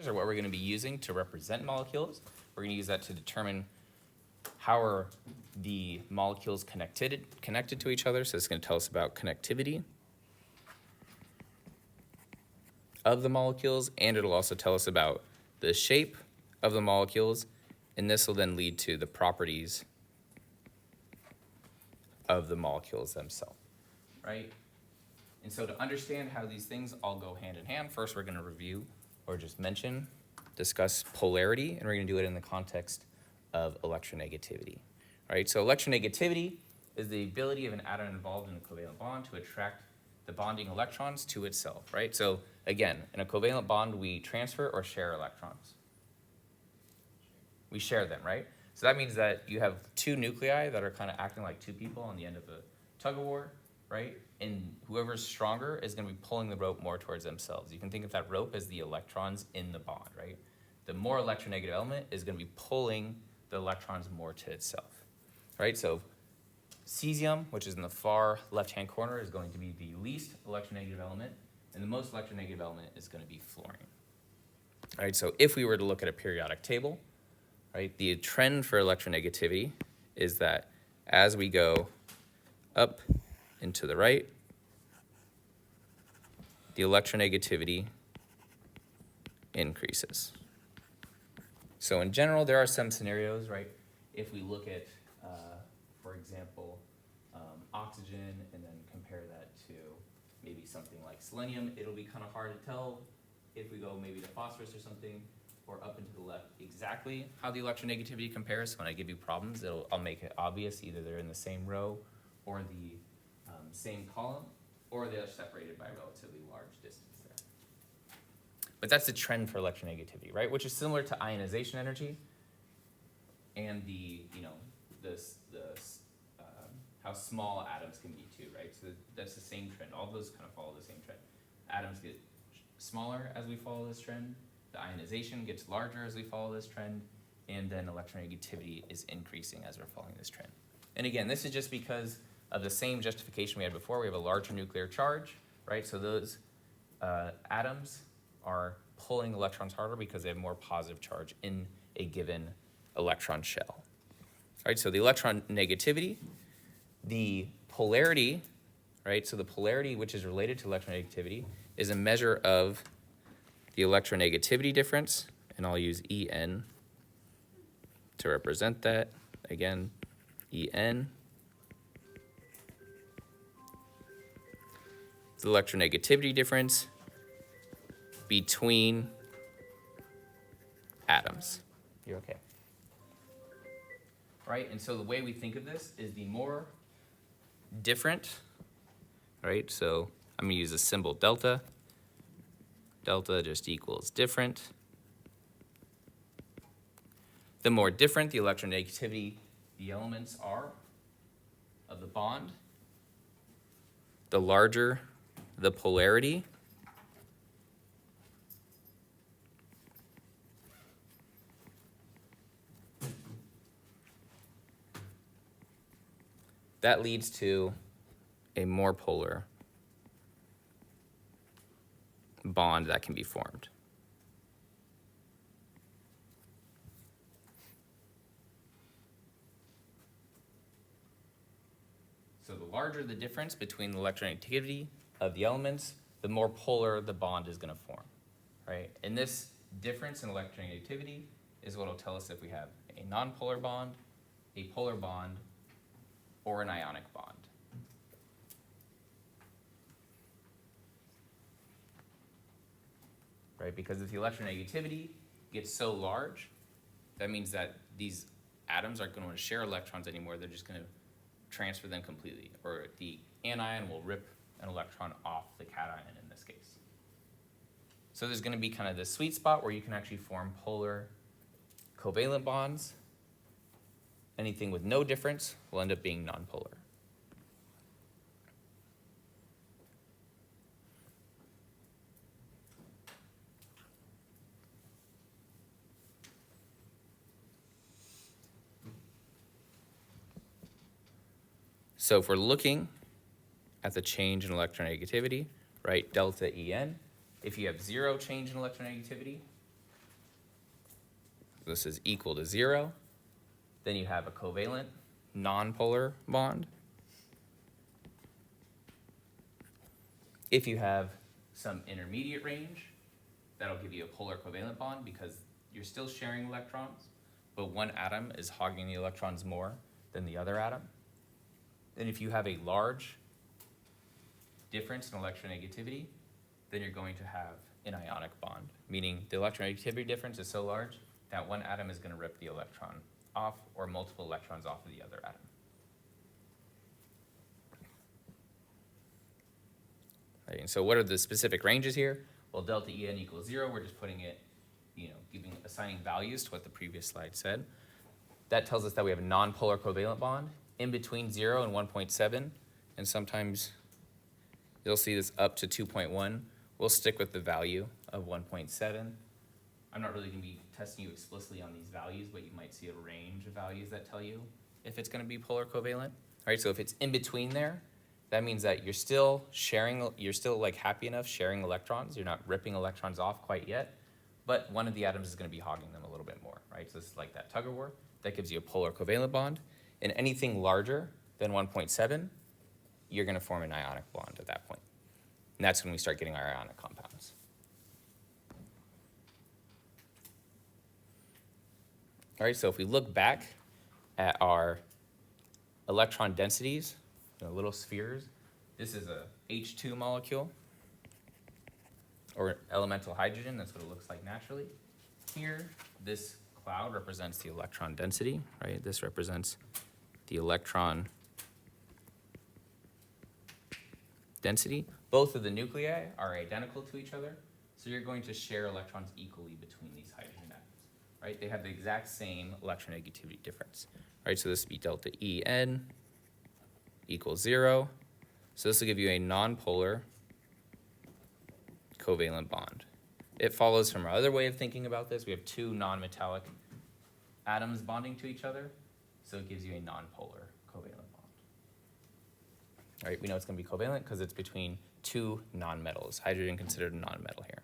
are what we're going to be using to represent molecules. We're going to use that to determine how are the molecules connected to each other. So it's going to tell us about connectivity of the molecules, and it'll also tell us about the shape of the molecules, and this will then lead to the properties of the molecules themselves, right? And so to understand how these things all go hand in hand, first we're going to review or just discuss polarity, and we're going to do it in the context of electronegativity, right? So electronegativity is the ability of an atom involved in a covalent bond to attract the bonding electrons to itself, right? So again, in a covalent bond, we transfer or share electrons. We share them, right? So that means that you have two nuclei that are kind of acting like two people on the end of a tug of war, right? And whoever's stronger is going to be pulling the rope more towards themselves. You can think of that rope as the electrons in the bond, right? The more electronegative element is going to be pulling the electrons more to itself, right? So cesium, which is in the far left-hand corner, is going to be the least electronegative element, and the most electronegative element is going to be fluorine. All right, so if we were to look at a periodic table, right, the trend for electronegativity is that as we go up and to the right, the electronegativity increases. So in general, there are some scenarios, right? If we look at, for example, oxygen and then compare that to maybe something like selenium, it'll be kind of hard to tell if we go maybe to phosphorus or something, or up and to the left, exactly how the electronegativity compares. When I give you problems, I'll make it obvious. Either they're in the same row or the same column, or they're separated by a relatively large distance there. But that's the trend for electronegativity, right? Which is similar to ionization energy and how small atoms can be too, right? So that's the same trend. All of those kind of follow the same trend. Atoms get smaller as we follow this trend. The ionization gets larger as we follow this trend, and then electronegativity is increasing as we're following this trend. And again, this is just because of the same justification we had before. We have a larger nuclear charge, right? So those atoms are pulling electrons harder because they have more positive charge in a given electron shell. All right, so the electron negativity, the polarity, right? So the polarity, which is related to electronegativity, is a measure of the electronegativity difference, and I'll use En to represent that. Again, En. The electronegativity difference between atoms. You're okay. Right, and so the way we think of this is the more different, right? So I'm going to use the symbol delta. Delta just equals different. The more different the electronegativity the elements are of the bond, the larger the polarity. That leads to a more polar bond that can be formed. So the larger the difference between the electronegativity of the elements, the more polar the bond is going to form, right? And this difference in electronegativity is what will tell us if we have a nonpolar bond, a polar bond, or an ionic bond. Right? Because if the electronegativity gets so large, that means that these atoms aren't going to share electrons anymore. They're just going to transfer them completely, or the anion will rip an electron off the cation in this case. So there's going to be kind of this sweet spot where you can actually form polar covalent bonds. Anything with no difference will end up being nonpolar. So if we're looking at the change in electronegativity, right, delta En, if you have zero change in electronegativity, this is equal to 0. Then you have a covalent nonpolar bond. If you have some intermediate range, that'll give you a polar covalent bond because you're still sharing electrons, but one atom is hogging the electrons more than the other atom. Then if you have a large difference in electronegativity, then you're going to have an ionic bond, meaning the electronegativity difference is so large that one atom is going to rip the electron off or multiple electrons off of the other atom. Right, and so what are the specific ranges here? Well, delta En equals 0, we're just putting it, assigning values to what the previous slide said. That tells us that we have a nonpolar covalent bond in between 0 and 1.7, and sometimes you'll see this up to 2.1. We'll stick with the value of 1.7. I'm not really going to be testing you explicitly on these values, but you might see a range of values that tell you if it's going to be polar covalent. All right, so if it's in between there, that means that you're still like happy enough sharing electrons. You're not ripping electrons off quite yet, but one of the atoms is going to be hogging them a little bit more, right? So this is like that tug of war. That gives you a polar covalent bond. And anything larger than 1.7, you're going to form an ionic bond at that point. And that's when we start getting our ionic compounds. All right, so if we look back at our electron densities, little spheres, this is a H2 molecule, or elemental hydrogen, that's what it looks like naturally. Here, this cloud represents the electron density, right? This represents the electron density. Both of the nuclei are identical to each other, so you're going to share electrons equally between these hydrogen atoms, right? They have the exact same electronegativity difference, right? So this would be delta En equals 0. So this will give you a nonpolar covalent bond. It follows from our other way of thinking about this. We have two nonmetallic atoms bonding to each other, so it gives you a nonpolar covalent bond. All right, we know it's going to be covalent because it's between two nonmetals. Hydrogen considered a nonmetal here.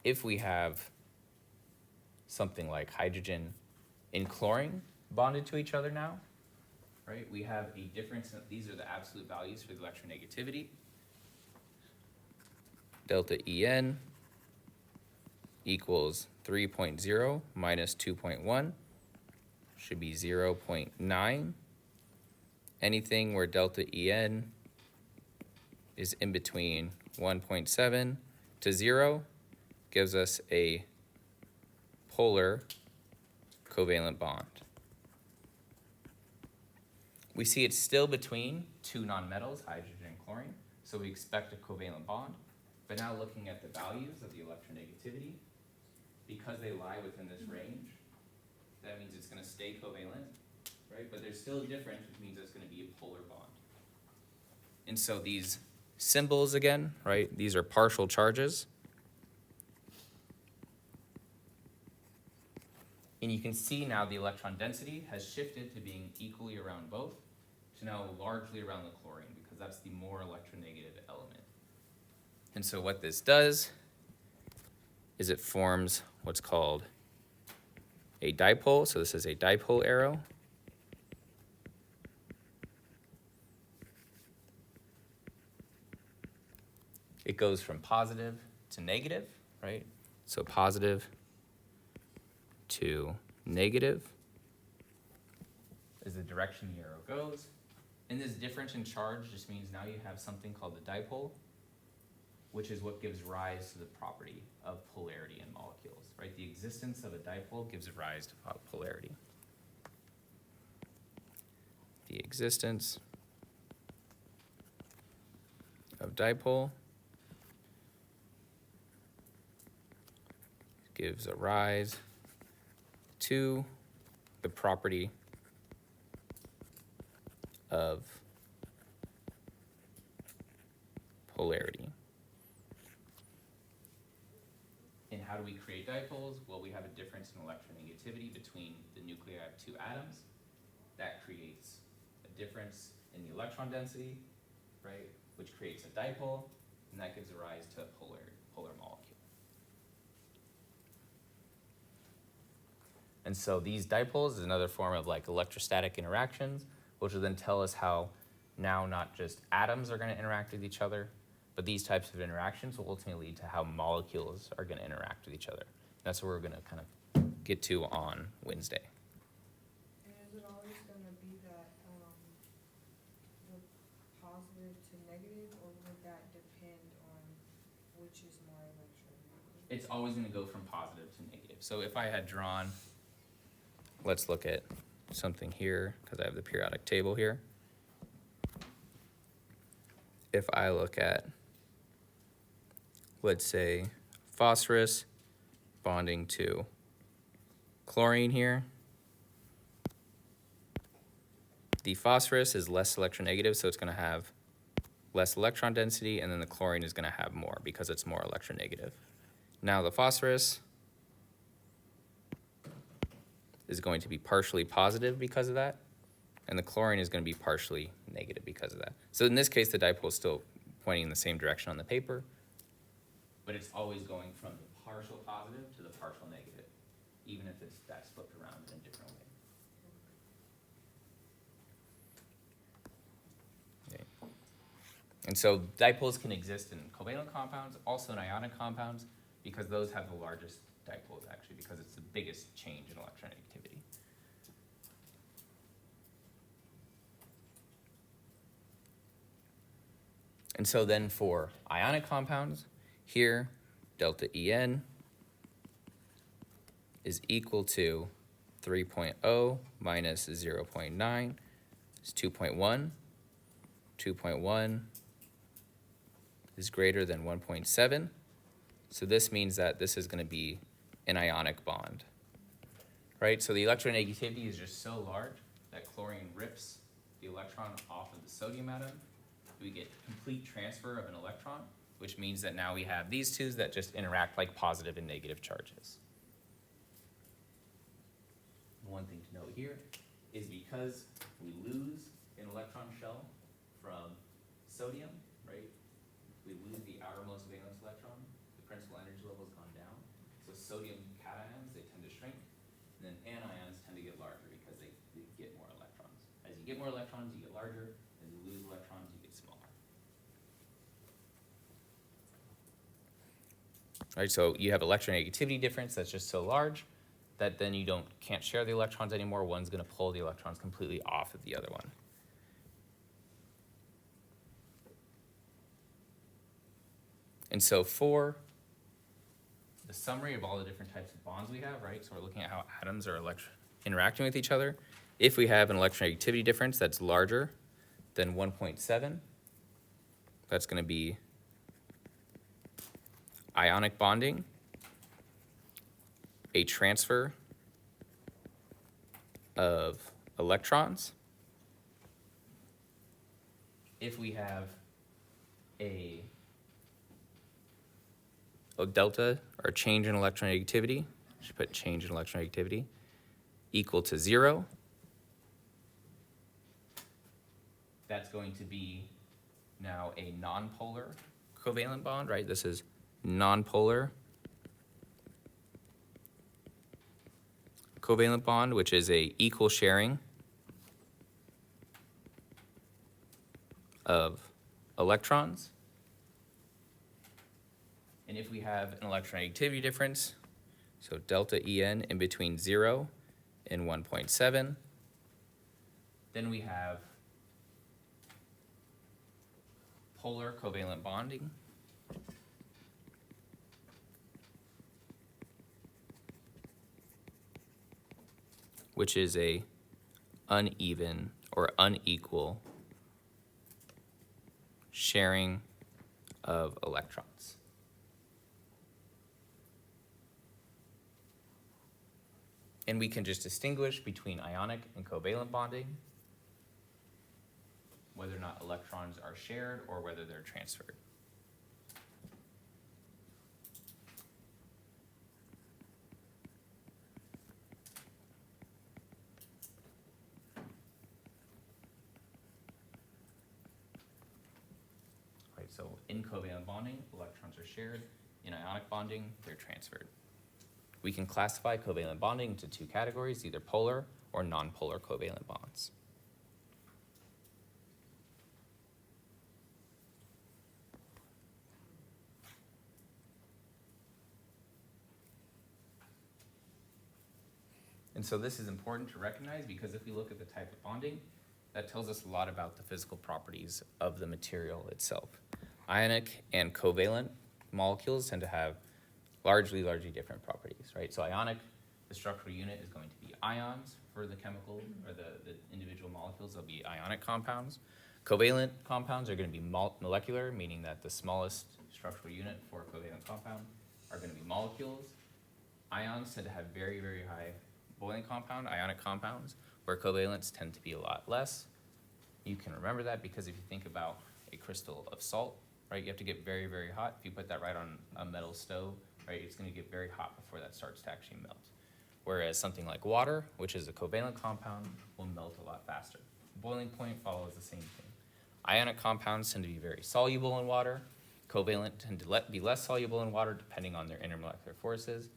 If we have something like hydrogen and chlorine bonded to each other now, right, we have a difference. These are the absolute values for the electronegativity. Delta En equals 3.0 minus 2.1 should be 0.9. Anything where delta En is in between 1.7 to 0 gives us a polar covalent bond. We see it's still between two nonmetals, hydrogen and chlorine, so we expect a covalent bond. But now looking at the values of the electronegativity, because they lie within this range, that means it's going to stay covalent, right? But there's still a difference, which means it's going to be a polar bond. And so these symbols again, right, these are partial charges. And you can see now the electron density has shifted to being equally around both, to now largely around the chlorine, because that's the more electronegative element. And so what this does is it forms what's called a dipole. So this is a dipole arrow. It goes from positive to negative, right? So positive to negative is the direction the arrow goes. And this difference in charge just means now you have something called the dipole, which is what gives rise to the property of polarity in molecules, right? The existence of a dipole gives rise to polarity. The existence of dipole gives a rise to the property of polarity. And how do we create dipoles? Well, we have a difference in electronegativity between the nuclei of two atoms. that creates a difference in the electron density, right? Which creates a dipole, and that gives rise to a polar molecule. And so these dipoles is another form of like electrostatic interactions, which will then tell us how now not just atoms are going to interact with each other, but these types of interactions will ultimately lead to how molecules are going to interact with each other. That's what we're going to kind of get to on Wednesday. And is it always going to be that the positive to negative, or would that depend on which is more electronegative? It's always going to go from positive to negative. So if I had drawn, let's look at something here, because I have the periodic table here. If I look at, let's say, phosphorus bonding to chlorine here, the phosphorus is less electronegative, so it's going to have less electron density, and then the chlorine is going to have more because it's more electronegative. Now the phosphorus is going to be partially positive because of that, and the chlorine is going to be partially negative because of that. So in this case, the dipole is still pointing in the same direction on the paper, but it's always going from the partial positive to the partial negative, even if that's flipped around in a different way. Okay. And so dipoles can exist in covalent compounds, also in ionic compounds, because those have the largest dipoles actually, because it's the biggest change in electronegativity. And so then for ionic compounds, here, delta En is equal to 3.0 minus 0.9 is 2.1. 2.1 is greater than 1.7. So this means that this is going to be an ionic bond, right? So the electronegativity is just so large that chlorine rips the electron off of the sodium atom. We get complete transfer of an electron, which means that now we have these two that just interact like positive and negative charges. One thing to note here is because we lose an electron shell from sodium, right? We lose the outermost valence electron, the principal energy level has gone down. So sodium cations, they tend to shrink, and then anions tend to get larger because they get more electrons. As you get more electrons, you get larger. As you lose electrons, you get smaller. Right, so you have electronegativity difference that's just so large that then you can't share the electrons anymore. One's going to pull the electrons completely off of the other one. And so for the summary of all the different types of bonds we have, right? So we're looking at how atoms are interacting with each other. If we have an electronegativity difference that's larger than 1.7, that's going to be ionic bonding, a transfer of electrons. If we have a delta, or change in electronegativity, I should put change in electronegativity, equal to 0, that's going to be now a nonpolar covalent bond, right? This is nonpolar covalent bond, which is a equal sharing of electrons. And if we have an electronegativity difference, so delta En in between 0 and 1.7, then we have polar covalent bonding, which is a uneven or unequal sharing of electrons. And we can just distinguish between ionic and covalent bonding, whether or not electrons are shared or whether they're transferred. So in covalent bonding, electrons are shared. In ionic bonding, they're transferred. We can classify covalent bonding into two categories, either polar or nonpolar covalent bonds. And so this is important to recognize because if we look at the type of bonding, that tells us a lot about the physical properties of the material itself. Ionic and covalent molecules tend to have largely different properties, right? So ionic, the structural unit is going to be ions for the chemical or the individual molecules. They'll be ionic compounds. Covalent compounds are going to be molecular, meaning that the smallest structural unit for a covalent compound are going to be molecules. Ions tend to have very high boiling compound, ionic compounds, where covalents tend to be a lot less. You can remember that because if you think about a crystal of salt, right, you have to get very hot. If you put that right on a metal stove, right, it's going to get very hot before that starts to actually melt. Whereas something like water, which is a covalent compound, will melt a lot faster. Boiling point follows the same thing. Ionic compounds tend to be very soluble in water. Covalent tend to be less soluble in water depending on their intermolecular forces.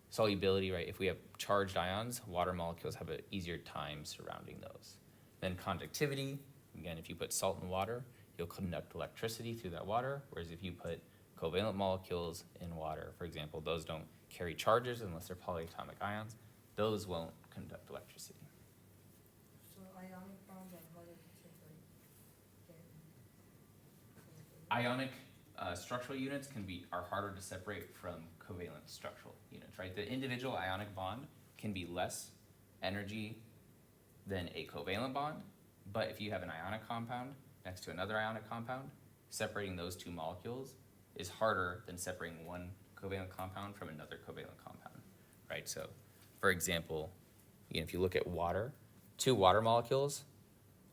Solubility, right, if we have charged ions, water molecules have an easier time surrounding those. Then conductivity, again, if you put salt in water, you'll conduct electricity through that water, whereas if you put covalent molecules in water, for example, those don't carry charges unless they're polyatomic ions, those won't conduct electricity. So ionic bonds are harder to separate than. Ionic structural units are harder to separate from covalent structural units, right? The individual ionic bond can be less energy than a covalent bond, but if you have an ionic compound next to another ionic compound, separating those two molecules is harder than separating one covalent compound from another covalent compound, right? So, for example, if you look at water, two water molecules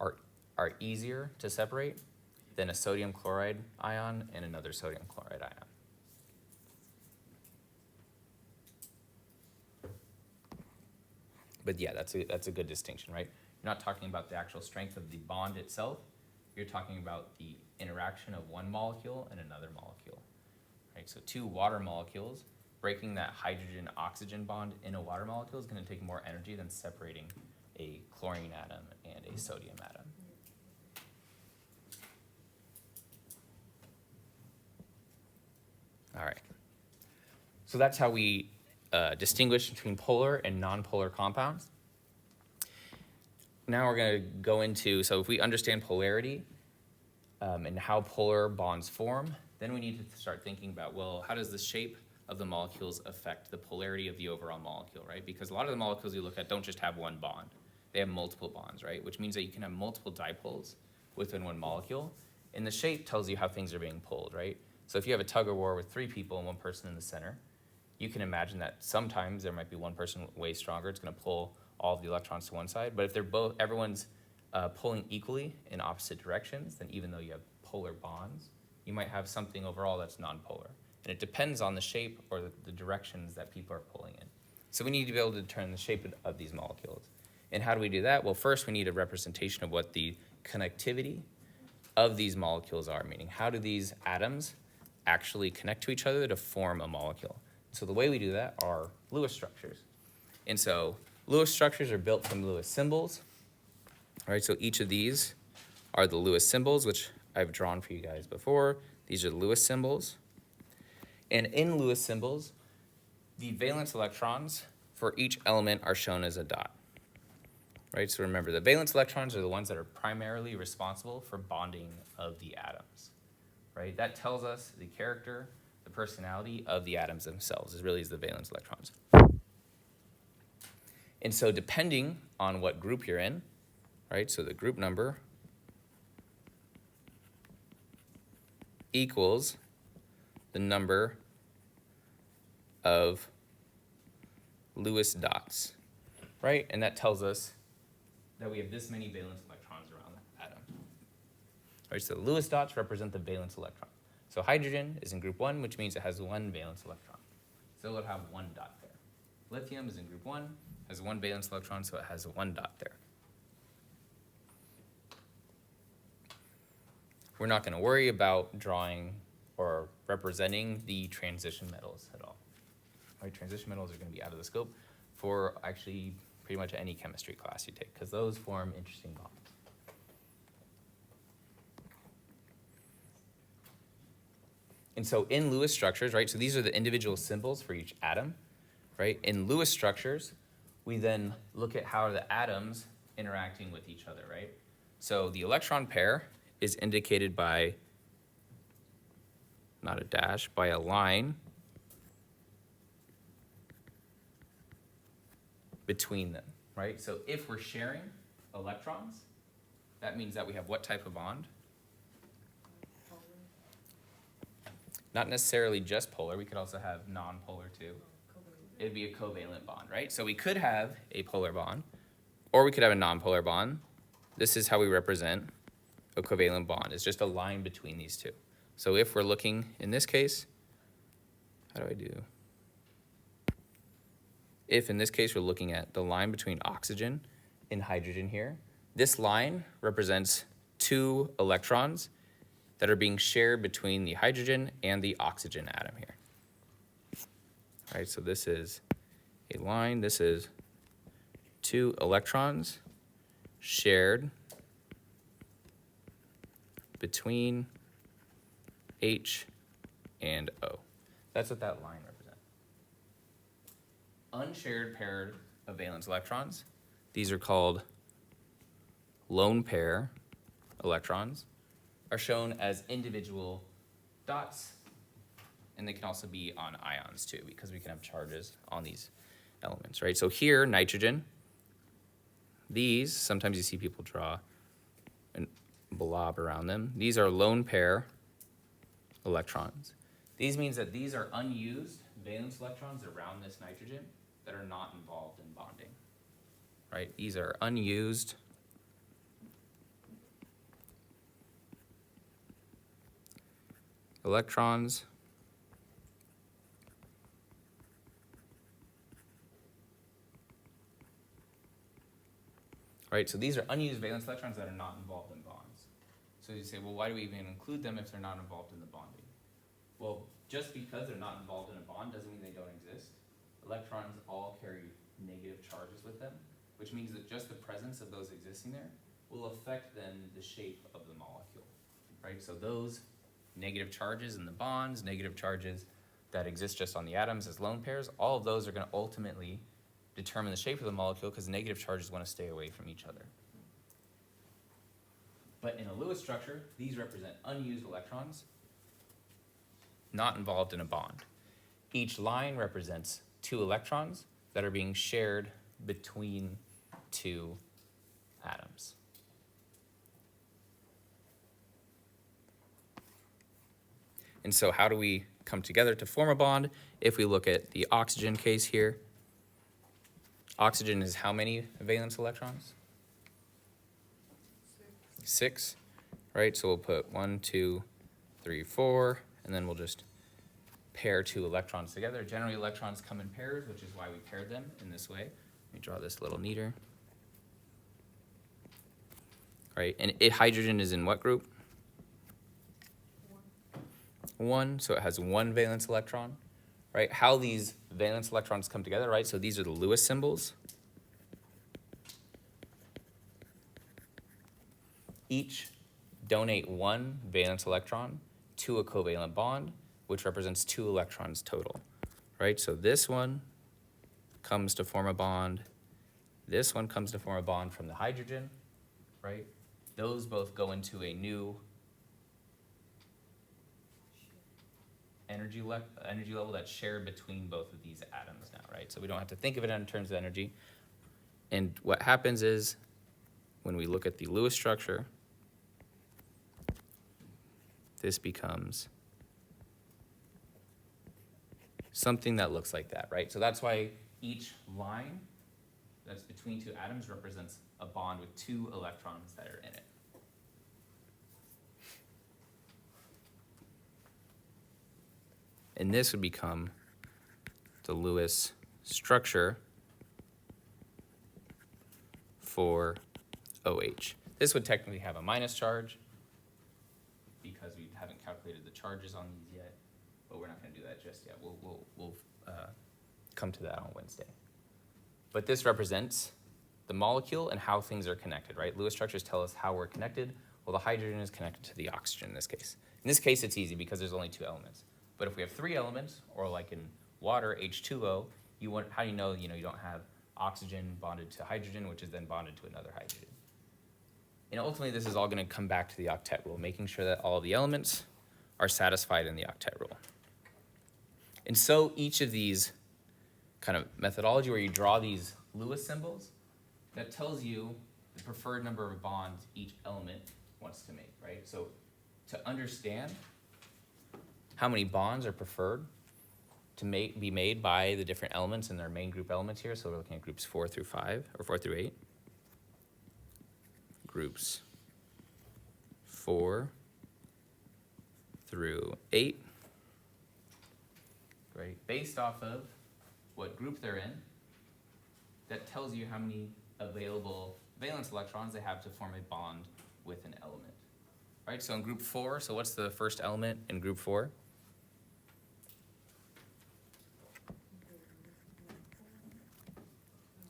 are easier to separate than a sodium chloride ion and another sodium chloride ion. But yeah, that's a good distinction, right? You're not talking about the actual strength of the bond itself. You're talking about the interaction of one molecule and another molecule, right? So two water molecules, breaking that hydrogen-oxygen bond in a water molecule is going to take more energy than separating a chlorine atom and a sodium atom. All right. So that's how we distinguish between polar and nonpolar compounds. Now we're going to go into, so if we understand polarity and how polar bonds form, then we need to start thinking about, well, how does the shape of the molecules affect the polarity of the overall molecule, right? Because a lot of the molecules you look at don't just have one bond. They have multiple bonds, right? Which means that you can have multiple dipoles within one molecule. And the shape tells you how things are being pulled, right? So if you have a tug of war with three people and one person in the center, you can imagine that sometimes there might be one person way stronger. It's going to pull all of the electrons to one side. But if everyone's pulling equally in opposite directions, then even though you have polar bonds, you might have something overall that's nonpolar. And it depends on the shape or the directions that people are pulling in. So we need to be able to determine the shape of these molecules. And how do we do that? Well, first we need a representation of what the connectivity of these molecules are, meaning how do these atoms actually connect to each other to form a molecule. So the way we do that are Lewis structures. And so Lewis structures are built from Lewis symbols. All right, so each of these are the Lewis symbols, which I've drawn for you guys before. These are the Lewis symbols. And in Lewis symbols, the valence electrons for each element are shown as a dot. Right, so remember, the valence electrons are the ones that are primarily responsible for bonding of the atoms. Right, that tells us the character, the personality of the atoms themselves. It really is the valence electrons. And so depending on what group you're in, right, so the group number equals the number of Lewis dots, right? And that tells us that we have this many valence electrons around that atom. All right, so Lewis dots represent the valence electron. So hydrogen is in group 1, which means it has one valence electron. So it'll have one dot there. Lithium is in group 1, has one valence electron, so it has one dot there. we're not gonna worry about drawing or representing the transition metals at all. Right, transition metals are gonna be out of the scope for actually pretty much any chemistry class you take, because those form interesting bonds. And so in Lewis structures, right, so these are the individual symbols for each atom, right? In Lewis structures, we then look at how are the atoms interacting with each other, right? So the electron pair is indicated by, not a dash, by a line between them, right? So if we're sharing electrons, that means that we have what type of bond? Polar, Not necessarily just polar, we could also have non-polar too. covalent. It'd be a covalent bond, right? So we could have a polar bond, or we could have a non-polar bond. This is how we represent a covalent bond. It's just a line between these two. So if we're looking, in this case, how do I do? If in this case we're looking at the line between oxygen and hydrogen here, this line represents 2 electrons that are being shared between the hydrogen and the oxygen atom here. All right, so this is a line, this is 2 electrons shared between H and O. That's what that line represents. Unshared paired of valence electrons, these are called lone pair electrons, are shown as individual dots, and they can also be on ions too, because we can have charges on these elements, right? So here, nitrogen, these, sometimes you see people draw a blob around them. These are lone pair electrons. These means that these are unused valence electrons around this nitrogen that are not involved in bonding, right? These are unused electrons right? So these are unused valence electrons that are not involved in bonds. So you say, well, why do we even include them if they're not involved in the bonding? Well, just because they're not involved in a bond doesn't mean they don't exist. Electrons all carry negative charges with them, which means that just the presence of those existing there will affect then the shape of the molecule, right? So those negative charges in the bonds, negative charges that exist just on the atoms as lone pairs, all of those are going to ultimately determine the shape of the molecule because negative charges want to stay away from each other. But in a Lewis structure, these represent unused electrons not involved in a bond. Each line represents 2 electrons that are being shared between 2 atoms. And so how do we come together to form a bond? If we look at the oxygen case here, oxygen is how many valence electrons? 6, right? So we'll put 1, 2, 3, 4, and then we'll just pair 2 electrons together. Generally, electrons come in pairs, which is why we paired them in this way. Let me draw this a little neater. Right, and hydrogen is in what group? 1, so it has 1 valence electron, right? How these valence electrons come together, right? So these are the Lewis symbols. Each donate 1 valence electron to a covalent bond, which represents 2 electrons total, right? So this one comes to form a bond. This one comes to form a bond from the hydrogen, right? Those both go into a new energy level that's shared between both of these atoms now, right? So we don't have to think of it in terms of energy. And what happens is, when we look at the Lewis structure, this becomes something that looks like that, right? So that's why each line that's between 2 atoms represents a bond with 2 electrons that are in it. And this would become the Lewis structure for OH. This would technically have a minus charge, because we haven't calculated the charges on these yet, but we're not gonna do that just yet. We'll come to that on Wednesday. But this represents the molecule and how things are connected, right? Lewis structures tell us how we're connected. Well, the hydrogen is connected to the oxygen in this case. In this case, it's easy because there's only 2 elements. But if we have 3 elements, or like in water, H2O, how do you know you don't have oxygen bonded to hydrogen, which is then bonded to another hydrogen? And ultimately, this is all going to come back to the octet rule, making sure that all of the elements are satisfied in the octet rule. And so each of these kind of methodology where you draw these Lewis symbols, that tells you the preferred number of bonds each element wants to make, right? So to understand how many bonds are preferred to be made by the different elements in their main group elements here, so we're looking at groups 4 through 5, or 4 through 8. Groups 4 through 8, right? Based off of what group they're in, that tells you how many available valence electrons they have to form a bond with an element, right? So in group 4, so what's the first element in group 4?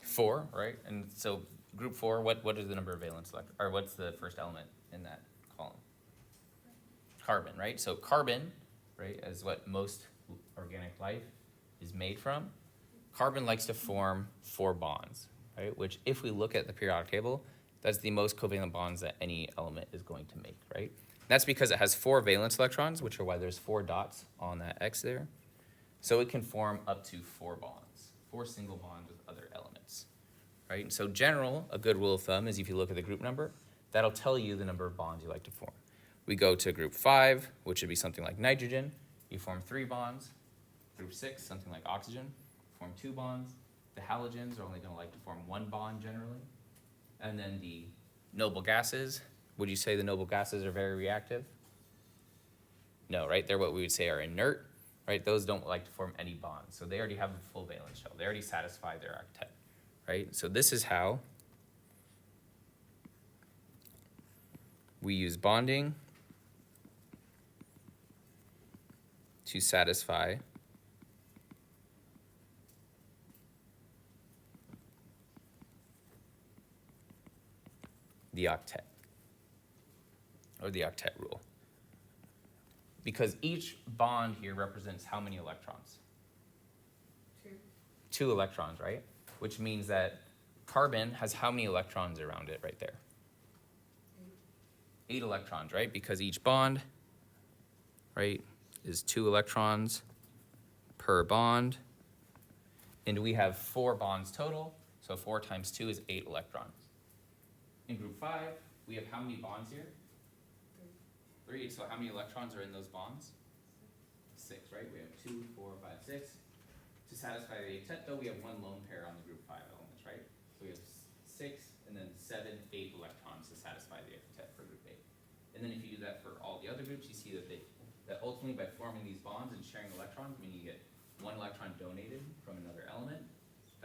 4, right? And so group 4, what is the number of valence electrons, or what's the first element in that column? Carbon, right? So carbon, right, is what most organic life is made from. Carbon likes to form 4 bonds, right? Which, if we look at the periodic table, that's the most covalent bonds that any element is going to make, right? That's because it has 4 valence electrons, which are why there's 4 dots on that X there. So it can form up to 4 bonds, 4 single bonds with other elements, right? So a good rule of thumb is if you look at the group number, that'll tell you the number of bonds you like to form. We go to group 5, which would be something like nitrogen. You form 3 bonds. Group 6, something like oxygen, form 2 bonds. The halogens are only going to like to form 1 bond generally. And then the noble gases, would you say the noble gases are very reactive? No, right? They're what we would say are inert, right? Those don't like to form any bonds. So they already have a full valence shell. They already satisfy their octet, right? So this is how we use bonding to satisfy the octet, or the octet rule. Because each bond here represents how many electrons? 2. 2 electrons, right? Which means that carbon has how many electrons around it right there? 8 electrons, right? Because each bond, right, is 2 electrons per bond. And we have 4 bonds total, so 4 times 2 is 8 electrons. In group 5, we have how many bonds here? 3. So how many electrons are in those bonds? 6, right? We have 2, 4, 5, 6. To satisfy the octet, though, we have 1 lone pair on the group 5 elements, right? So we have 6, and then 7, 8 electrons to satisfy the octet for group 8. And then if you do that for all the other groups, you see that ultimately by forming these bonds and sharing electrons, meaning you get 1 electron donated from another element,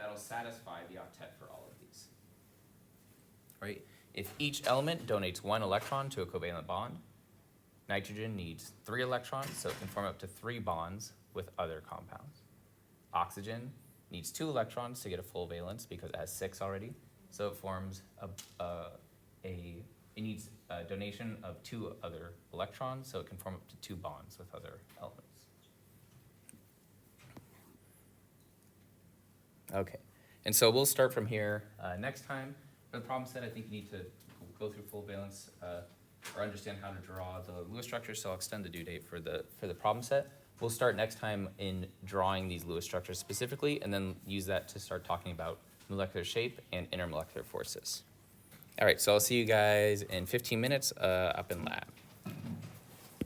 that'll satisfy the octet for all of these, right? If each element donates 1 electron to a covalent bond, nitrogen needs 3 electrons, so it can form up to 3 bonds with other compounds. Oxygen needs 2 electrons to get a full valence because it has 6 already, so it forms it needs a donation of 2 other electrons, so it can form up to 2 bonds with other elements. Okay, and so we'll start from here next time. For the problem set, I think you need to go through full valence or understand how to draw the Lewis structures, so I'll extend the due date for the problem set. We'll start next time in drawing these Lewis structures specifically, and then use that to start talking about molecular shape and intermolecular forces. All right, so I'll see you guys in 15 minutes up in lab.